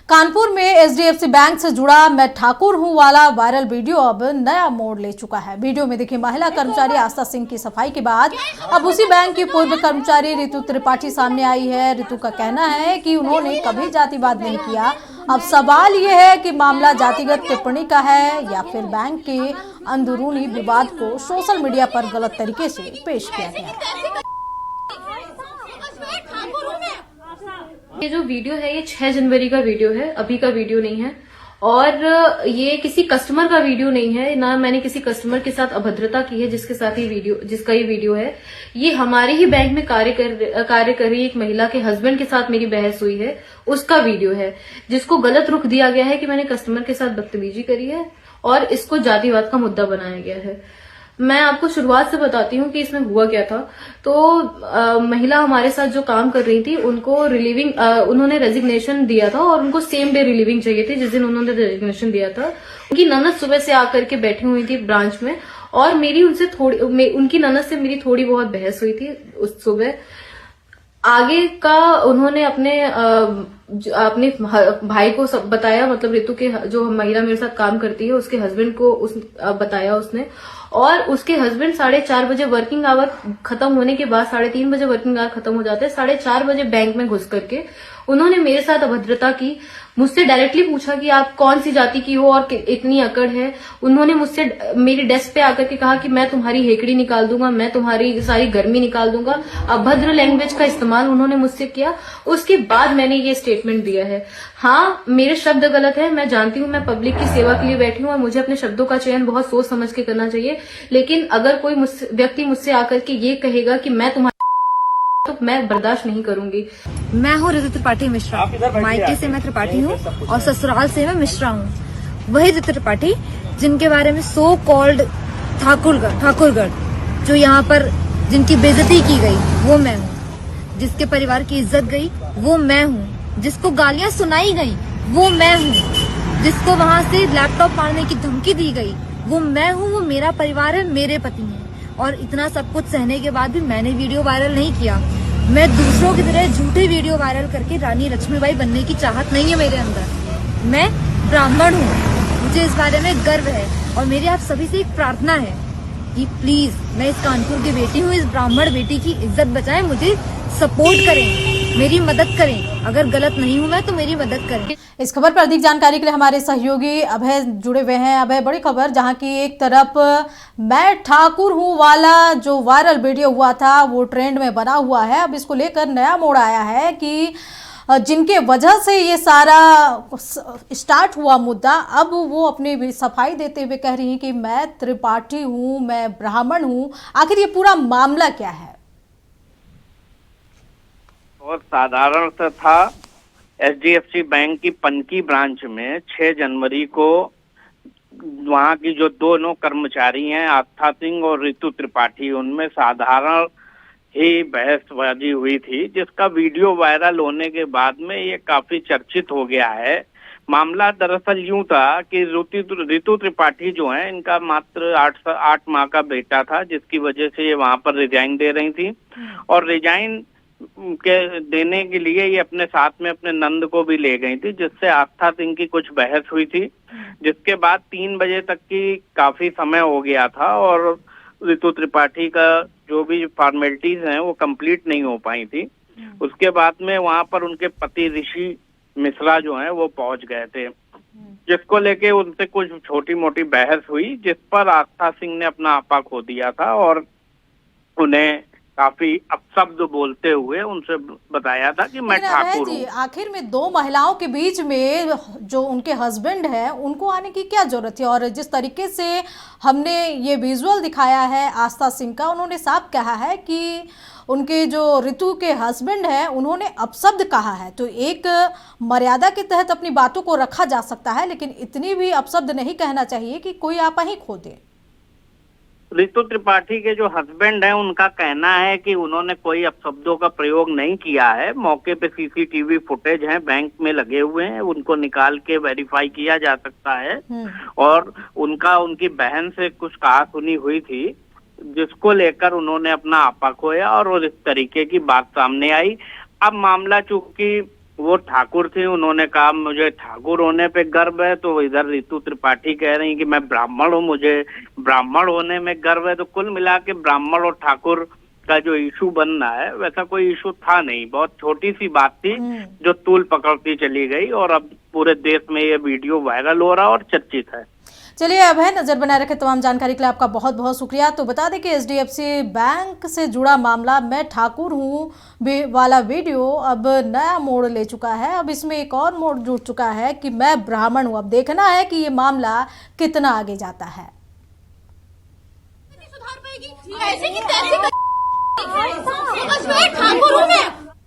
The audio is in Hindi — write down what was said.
कानपुर में एचडीएफसी बैंक से जुड़ा मैं ठाकुर हूं वाला वायरल वीडियो अब नया मोड़ ले चुका है। वीडियो में देखिए महिला कर्मचारी आस्था सिंह की सफाई के बाद अब उसी बैंक की पूर्व कर्मचारी रितु त्रिपाठी सामने आई है। रितु का कहना है कि उन्होंने कभी जातिवाद नहीं किया। अब सवाल यह है कि मामला जातिगत टिप्पणी का है या फिर बैंक के अंदरूनी विवाद को सोशल मीडिया पर गलत तरीके से पेश किया गया। ये जो वीडियो है ये 6 जनवरी का वीडियो है, अभी का वीडियो नहीं है और ये किसी कस्टमर का वीडियो नहीं है, ना मैंने किसी कस्टमर के साथ अभद्रता की है जिसका ये वीडियो है। ये हमारे ही बैंक में कार्य कर रही एक महिला के हस्बैंड के साथ मेरी बहस हुई है, उसका वीडियो है जिसको गलत रुख दिया गया है कि मैंने कस्टमर के साथ बदतमीजी करी है और इसको जातिवाद का मुद्दा बनाया गया है। मैं आपको शुरुआत से बताती हूँ कि इसमें हुआ क्या था। तो महिला हमारे साथ जो काम कर रही थी उनको उन्होंने रेजिग्नेशन दिया था और उनको सेम डे रिलीविंग चाहिए थी जिस दिन उन्होंने रेजिग्नेशन दिया था। उनकी ननद सुबह से आकर के बैठी हुई थी ब्रांच में और उनकी ननद से मेरी थोड़ी बहुत बहस हुई थी उस सुबह। आगे का उन्होंने अपने भाई को सब बताया, मतलब रितु के जो महिला मेरे साथ काम करती है उसके हस्बैंड को बताया उसने, और उसके हस्बैंड 4:30 बजे वर्किंग आवर खत्म होने के बाद 3:30 बजे वर्किंग आवर खत्म हो जाते हैं, 4:30 बजे बैंक में घुस करके उन्होंने मेरे साथ अभद्रता की। मुझसे डायरेक्टली पूछा कि आप कौन सी जाति की हो और इतनी अकड़ है। उन्होंने मुझसे मेरी डेस्क पे आकर के कहा कि मैं तुम्हारी हेकड़ी निकाल दूंगा, मैं तुम्हारी सारी गर्मी निकाल दूंगा। अभद्र लैंग्वेज का इस्तेमाल उन्होंने मुझसे किया। उसके बाद मैंने ये स्टेटमेंट दिया है। हाँ, मेरे शब्द गलत है, मैं जानती हूँ, मैं पब्लिक की सेवा के लिए बैठी हूँ और मुझे अपने शब्दों का चयन बहुत सोच समझ के करना चाहिए। लेकिन अगर कोई व्यक्ति मुझसे आकर के ये कहेगा कि मैं तुम्हारी, तो मैं बर्दाश्त नहीं करूंगी। मैं हूँ रितु त्रिपाठी मिश्रा, मायके से मैं त्रिपाठी हूँ और ससुराल से मैं मिश्रा हूँ। वही रितु त्रिपाठी जिनके बारे में सो कॉल्ड ठाकुरगढ़ जो यहाँ पर जिनकी बेइज्जती की गई वो मैं हूँ, जिसके परिवार की इज्जत गई वो मैं हूँ, जिसको गालियां सुनाई गई वो मैं हूँ, जिसको वहाँ से लैपटॉप मारने की धमकी दी गई वो मैं हूँ। वो मेरा परिवार है, मेरे पति हैं। और इतना सब कुछ सहने के बाद भी मैंने वीडियो वायरल नहीं किया। मैं दूसरों की तरह झूठे वीडियो वायरल करके रानी लक्ष्मीबाई बनने की चाहत नहीं है मेरे अंदर। मैं ब्राह्मण हूँ, मुझे इस बारे में गर्व है और मेरी आप सभी से एक प्रार्थना है कि प्लीज, मैं इस कानपुर की बेटी हूँ, इस ब्राह्मण बेटी की इज्जत बचाएं, मुझे सपोर्ट करें, मेरी मदद करें। अगर गलत नहीं हूँ मैं तो मेरी मदद करें। इस खबर पर अधिक जानकारी के लिए हमारे सहयोगी अभय जुड़े हुए हैं। अभय, बड़ी खबर, जहां की एक तरफ मैं ठाकुर हूं वाला जो वायरल वीडियो हुआ था वो ट्रेंड में बना हुआ है, अब इसको लेकर नया मोड़ आया है कि जिनके वजह से ये सारा स्टार्ट हुआ मुद्दा, अब वो अपनी सफाई देते हुए कह रही हैं कि मैं त्रिपाठी हूं, मैं ब्राह्मण हूं। आखिर ये पूरा मामला क्या है? और साधारण सा था। एचडीएफसी बैंक की पनकी ब्रांच में 6 जनवरी को वहां की जो दोनों कर्मचारी हैं आस्था सिंह और रितु त्रिपाठी, उनमें साधारण ही बहसबाजी हुई थी, जिसका वीडियो वायरल होने के बाद में ये काफी चर्चित हो गया है। मामला दरअसल यूं था कि रितु त्रिपाठी जो है, इनका मात्र 8 माह का बेटा था, जिसकी वजह से ये वहां पर रिजाइन दे रही थी और रिजाइन के देने के लिए ये अपने साथ में अपने नंद को भी ले गई थी, जिससे आस्था सिंह की कुछ बहस हुई थी, जिसके बाद 3 बजे तक की काफी समय हो गया था और रितु त्रिपाठी का जो भी फॉर्मेलिटीज हैं वो कंप्लीट नहीं हो पाई थी। उसके बाद में वहां पर उनके पति ऋषि मिश्रा जो हैं वो पहुंच गए थे, जिसको लेके उनसे कुछ छोटी मोटी बहस हुई, जिस पर आस्था सिंह ने अपना आपा खो दिया था और उन्हें काफी अपशब्द बोलते हुए उनसे बताया था कि मैं ठाकुर हूँ। आखिर में 2 महिलाओं के बीच में जो उनके हस्बैंड है उनको आने की क्या जरूरत थी? और जिस तरीके से हमने ये विजुअल दिखाया है आस्था सिंह का, उन्होंने साफ कहा है कि उनके जो रितु के हस्बैंड हैं उन्होंने अपशब्द कहा है। तो एक मर्यादा के तहत अपनी बातों को रखा जा सकता है, लेकिन इतनी भी अपशब्द नहीं कहना चाहिए कि कोई आपा ही खो दे। रितु त्रिपाठी के जो हस्बैंड हैं उनका कहना है कि उन्होंने कोई अपशब्दों का प्रयोग नहीं किया है। मौके पे सीसीटीवी फुटेज हैं, बैंक में लगे हुए हैं, उनको निकाल के वेरीफाई किया जा सकता है। और उनकी बहन से कुछ कहासुनी हुई थी, जिसको लेकर उन्होंने अपना आपा खोया और इस तरीके की बात सामने आई। अब मामला चूंकि वो ठाकुर थी, उन्होंने कहा मुझे ठाकुर होने पे गर्व है, तो इधर रितु त्रिपाठी कह रही कि मैं ब्राह्मण हूँ, मुझे ब्राह्मण होने में गर्व है। तो कुल मिला के ब्राह्मण और ठाकुर का जो इशू बनना है वैसा कोई इशू था नहीं, बहुत छोटी सी बात थी जो तूल पकड़ती चली गई और अब पूरे देश में ये वीडियो वायरल हो रहा है और चर्चित है। चलिए अभय, नजर बनाए रखे तमाम जानकारी के लिए आपका बहुत बहुत शुक्रिया। तो बता दें कि एचडीएफसी बैंक से जुड़ा मामला मैं ठाकुर हूँ वाला वीडियो अब नया मोड़ ले चुका है। अब इसमें एक और मोड़ जुड़ चुका है कि मैं ब्राह्मण हूँ। अब देखना है कि ये मामला कितना आगे जाता है। ऐसे की तैसे ठाकुर हूँ मैं।